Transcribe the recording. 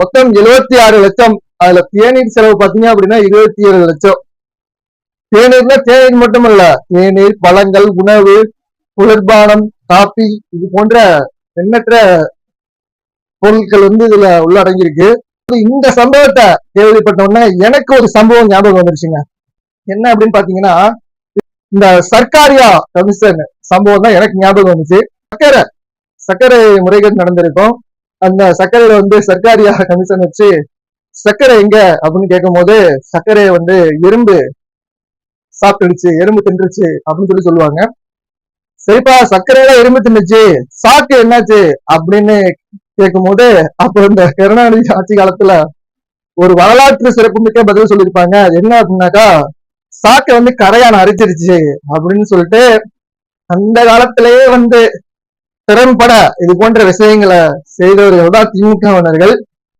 மொத்தம் 76 லட்சம். அதுல தேநீர் செலவு பாத்தீங்க அப்படின்னா 27 லட்சம். தேநீர்னா தேநீர் மட்டுமல்ல, தேநீர், பழங்கள், உணவு, குளிர்பானம், காபி, இது போன்ற எண்ணற்ற பொருட்கள் இதுல உள்ளடங்கியிருக்கு. இந்த சம்பவத்தை கேள்விப்பட்ட உடனே எனக்கு ஒரு சம்பவம் ஞாபகம் வந்துருச்சுங்க. என்ன அப்படின்னு பாத்தீங்கன்னா, இந்த சர்க்காரியா கமிஷன் சம்பவம் தான் எனக்கு ஞாபகம் வந்துச்சு. சர்க்கரை முறைகேடு நடந்திருக்கும். அந்த சர்க்கரையில சர்க்காரியா கமிஷன் வச்சு சர்க்கரை எங்க அப்படின்னு கேட்கும் போது சர்க்கரையை எறும்பு சாப்பிட்டுடுச்சு, எறும்பு தின்றுச்சு அப்படின்னு சொல்லுவாங்க. சரிப்பா, சர்க்கரையில எறும்பு தின்னுச்சு, சாக்கு என்னாச்சு அப்படின்னு கேட்கும் போது அப்போ இந்த கருணாநிதி ஆட்சி காலத்துல ஒரு வரலாற்று சிறப்புமிக்க பதில் சொல்லியிருப்பாங்க. என்ன அப்படின்னாக்கா, சாக்கை கரையான் அரிச்சிருச்சு அப்படின்னு சொல்லிட்டு அந்த காலத்திலேயே திறம்பட இது போன்ற விஷயங்களை செய்தவர்கள் தான் திமுகவினர்கள்.